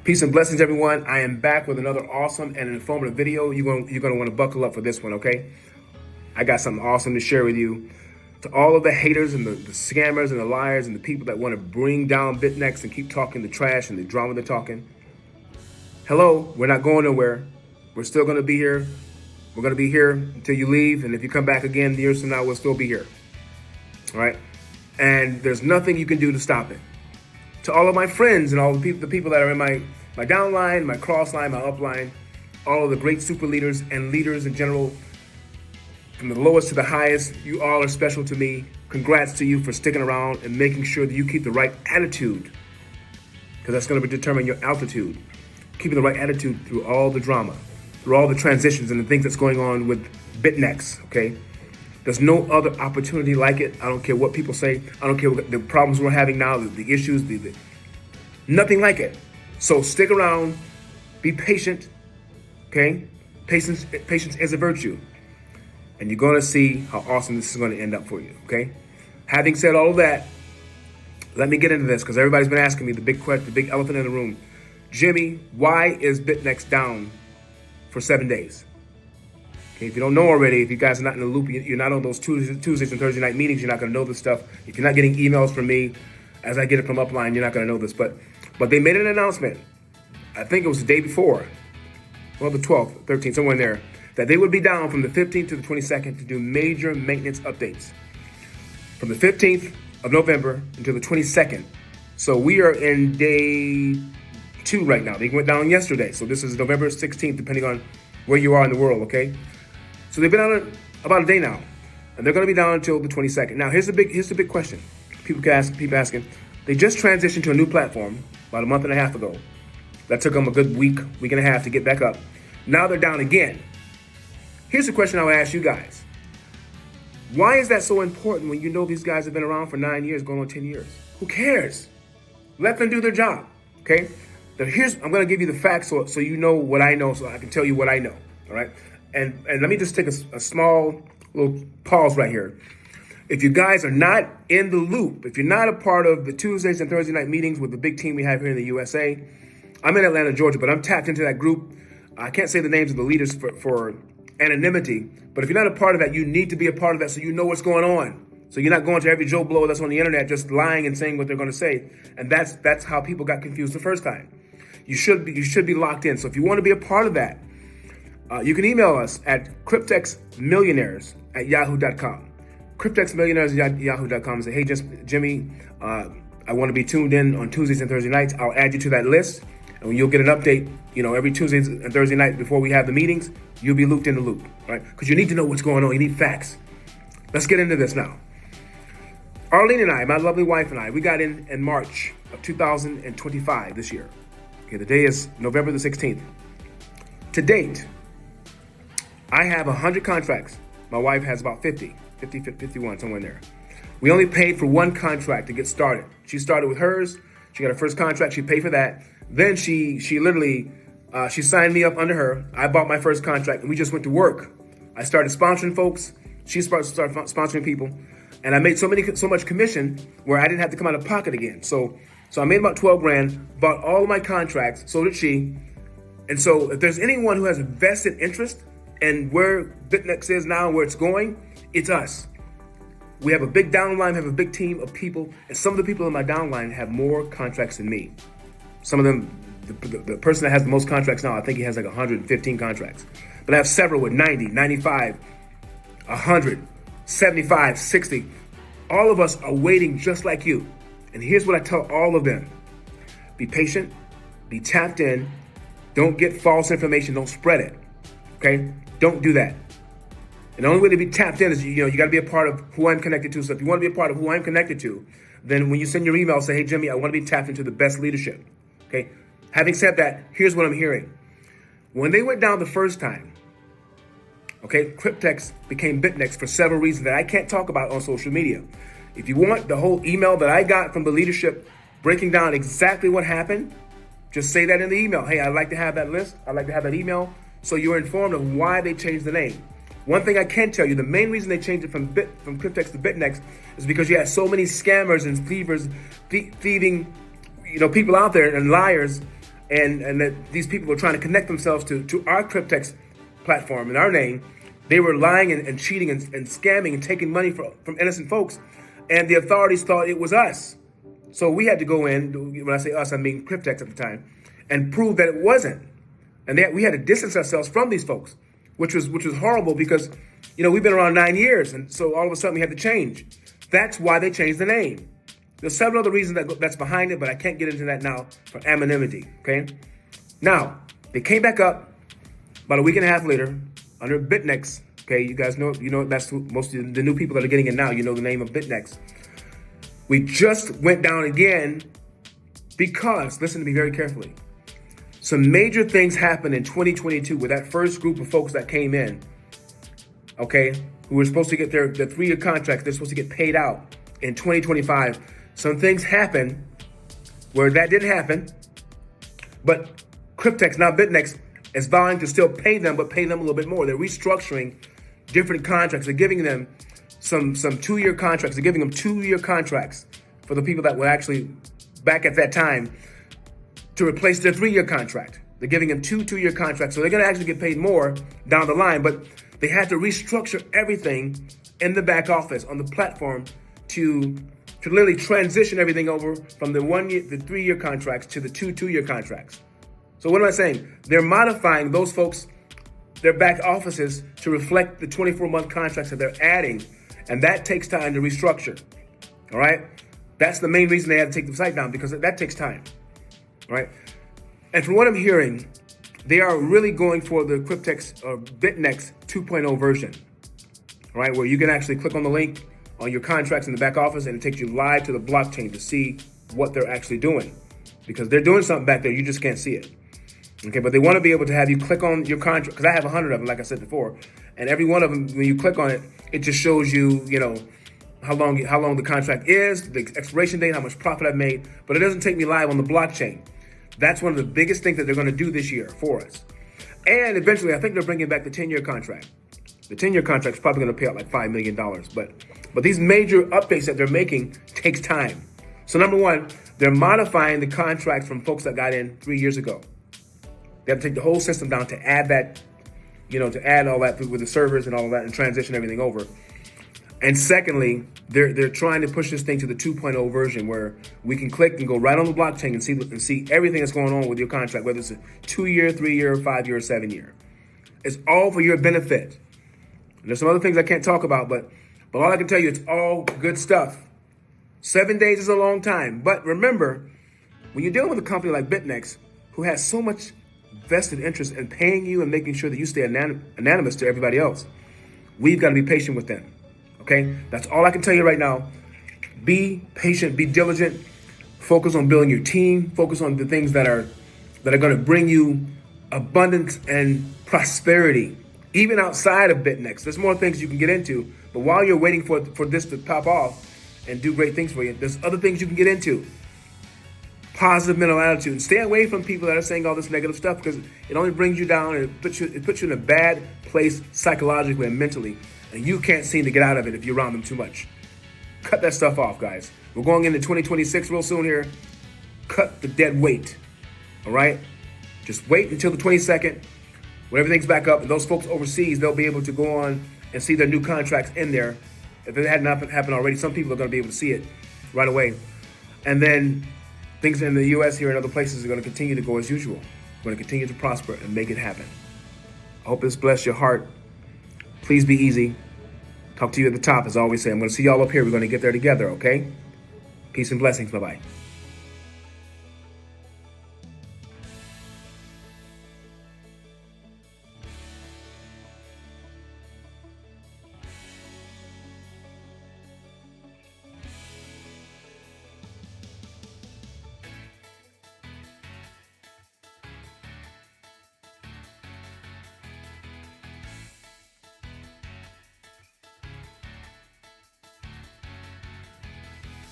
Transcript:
Peace and blessings, everyone. I am back with another awesome and informative video. You're going to want to buckle up for this one, okay? I got something awesome to share with you. To all of the haters and the scammers and the liars and the people that want to bring down Bytnex and keep talking the trash and the drama they're talking. Hello, we're not going nowhere. We're still going to be here. We're going to be here until you leave. And if you come back again years from now, we'll still be here. All right? And there's nothing you can do to stop it. To all of my friends and all the people that are in my downline, my crossline, my upline, all of the great super leaders and leaders in general, from the lowest to the highest, you all are special to me. Congrats to you for sticking around and making sure that you keep the right attitude, because that's going to determine your altitude. Keeping the right attitude through all the drama, through all the transitions and the things that's going on with Bytnex, okay? There's no other opportunity like it. I don't care what people say. I don't care what the problems we're having now, the issues, nothing like it. So stick around, be patient, okay? Patience is a virtue. And you're gonna see how awesome this is gonna end up for you, okay? Having said all of that, let me get into this, because everybody's been asking me the big elephant in the room. Jimmy, why is Bytnex down for 7 days? Okay, if you don't know already, if you guys are not in the loop, you're not on those Tuesdays and Thursday night meetings, you're not gonna know this stuff. If you're not getting emails from me, as I get it from upline, you're not gonna know this. But they made an announcement, I think it was the day before, well, the 12th, 13th, somewhere in there, that they would be down from the 15th to the 22nd to do major maintenance updates. From the 15th of November until the 22nd. So we are in day 2 right now. They went down yesterday. So this is November 16th, depending on where you are in the world, okay? So they've been on about a day now, and they're gonna be down until the 22nd. Now here's the big question. People asking, they just transitioned to a new platform about a month and a half ago. That took them a good week and a half to get back up. Now they're down again. Here's the question I would ask you guys. Why is that so important when you know these guys have been around for 9 years, going on 10 years? Who cares? Let them do their job, okay? Now I'm gonna give you the facts so you know what I know, so I can tell you what I know, all right? And let me just take a small little pause right here. If you guys are not in the loop, if you're not a part of the Tuesdays and Thursday night meetings with the big team we have here in the USA, I'm in Atlanta, Georgia, but I'm tapped into that group. I can't say the names of the leaders for anonymity, but if you're not a part of that, you need to be a part of that so you know what's going on. So you're not going to every Joe Blow that's on the internet just lying and saying what they're going to say. And that's how people got confused the first time. You should be locked in. So if you want to be a part of that, you can email us at cryptexmillionaires@yahoo.com. Cryptexmillionaires@yahoo.com and say, hey, Jimmy, I want to be tuned in on Tuesdays and Thursday nights. I'll add you to that list. And you'll get an update, every Tuesday and Thursday night before we have the meetings. You'll be looped in the loop, right? Because you need to know what's going on. You need facts. Let's get into this now. Arlene and I, my lovely wife and I, we got in March of 2025 this year. Okay, the day is November the 16th. To date, I have 100 contracts. My wife has about 50, 51, somewhere in there. We only paid for one contract to get started. She started with hers. She got her first contract. She paid for that. Then she literally, she signed me up under her. I bought my first contract and we just went to work. I started sponsoring folks. She started sponsoring people. And I made so much commission where I didn't have to come out of pocket again. So I made about 12 grand, bought all of my contracts, so did she. And so if there's anyone who has a vested interest in where Bytnex is now and where it's going, it's us. We have a big downline, we have a big team of people, and some of the people in my downline have more contracts than me. Some of them, the person that has the most contracts now, I think he has like 115 contracts. But I have several with 90, 95, 100, 75, 60. All of us are waiting just like you. And here's what I tell all of them. Be patient, be tapped in, don't get false information, don't spread it, okay? Don't do that. And the only way to be tapped in is, you got to be a part of who I'm connected to. So if you want to be a part of who I'm connected to, then when you send your email, say, hey, Jimmy, I want to be tapped into the best leadership. Okay. Having said that, here's what I'm hearing. When they went down the first time, okay, Cryptex became Bytnex for several reasons that I can't talk about on social media. If you want the whole email that I got from the leadership breaking down exactly what happened, just say that in the email. Hey, I'd like to have that list. I'd like to have that email. So you're informed of why they changed the name. One thing I can tell you, the main reason they changed it from Cryptex to Bytnex is because you had so many scammers and thieving, people out there and liars, and that these people were trying to connect themselves to our cryptex platform in our name. They were lying and cheating and scamming and taking money from innocent folks, and the authorities thought it was us. So we had to go in, when I say us, I mean Cryptex at the time, and prove that it wasn't. And we had to distance ourselves from these folks, which was horrible because, we've been around 9 years, and so all of a sudden we had to change. That's why they changed the name. There's several other reasons that's behind it, but I can't get into that now for anonymity, okay? Now, they came back up about a week and a half later under Bytnex, okay? You guys know, that's who, most of the new people that are getting in now, the name of Bytnex. We just went down again because, listen to me very carefully, some major things happened in 2022 with that first group of folks that came in, okay, who were supposed to get their 3-year contracts. They're supposed to get paid out in 2025. Some things happened where that didn't happen, but Cryptex, now Bytnex, is vowing to still pay them, but pay them a little bit more. They're restructuring different contracts. They're giving them some 2-year contracts. They're giving them 2-year contracts for the people that were actually back at that time to replace their 3-year contract. They're giving them 2-year contracts. So they're going to actually get paid more down the line, but they had to restructure everything in the back office on the platform to literally transition everything over from the 3-year contracts to the 2-year contracts. So what am I saying? They're modifying those folks, their back offices, to reflect the 24-month contracts that they're adding, and that takes time to restructure. All right, that's the main reason they had to take the site down, because that takes time. All right, and from what I'm hearing, they are really going for the Cryptex or Bytnex 2.0 version. All right, where you can actually click on the link on your contracts in the back office, and it takes you live to the blockchain to see what they're actually doing, because they're doing something back there. You just can't see it. Okay, but they want to be able to have you click on your contract, because I have 100 of them, like I said before, and every one of them, when you click on it, it just shows you, how long the contract is, the expiration date, how much profit I've made, but it doesn't take me live on the blockchain. That's one of the biggest things that they're going to do this year for us. And eventually, I think they're bringing back the 10-year contract. The 10-year contract is probably going to pay out like $5 million, but these major updates that they're making takes time. So number one, they're modifying the contracts from folks that got in 3 years ago. They have to take the whole system down to add that, to add all that with the servers and all of that and transition everything over. And secondly, they're trying to push this thing to the 2.0 version, where we can click and go right on the blockchain and see everything that's going on with your contract, whether it's a 2-year, 3-year, 5-year, or 7-year. It's all for your benefit. And there's some other things I can't talk about, but all I can tell you, it's all good stuff. 7 days is a long time. But remember, when you're dealing with a company like Bytnex, who has so much vested interest in paying you and making sure that you stay anonymous to everybody else, we've got to be patient with them. Okay, that's all I can tell you right now. Be patient, be diligent, focus on building your team, focus on the things that are going to bring you abundance and prosperity, even outside of Bytnex. There's more things you can get into, but while you're waiting for this to pop off and do great things for you, there's other things you can get into. Positive mental attitude, and stay away from people that are saying all this negative stuff, because it only brings you down, and it puts you in a bad place psychologically and mentally. And you can't seem to get out of it if you're around them too much. Cut that stuff off, guys. We're going into 2026 real soon here. Cut the dead weight, all right? Just wait until the 22nd when everything's back up, and those folks overseas, they'll be able to go on and see their new contracts in there. If it hadn't happened already, some people are going to be able to see it right away. And then things in the U.S. here and other places are going to continue to go as usual. We're going to continue to prosper and make it happen. I hope this bless your heart. Please be easy. Talk to you at the top, as I always say. I'm going to see y'all up here. We're going to get there together, okay? Peace and blessings. Bye-bye.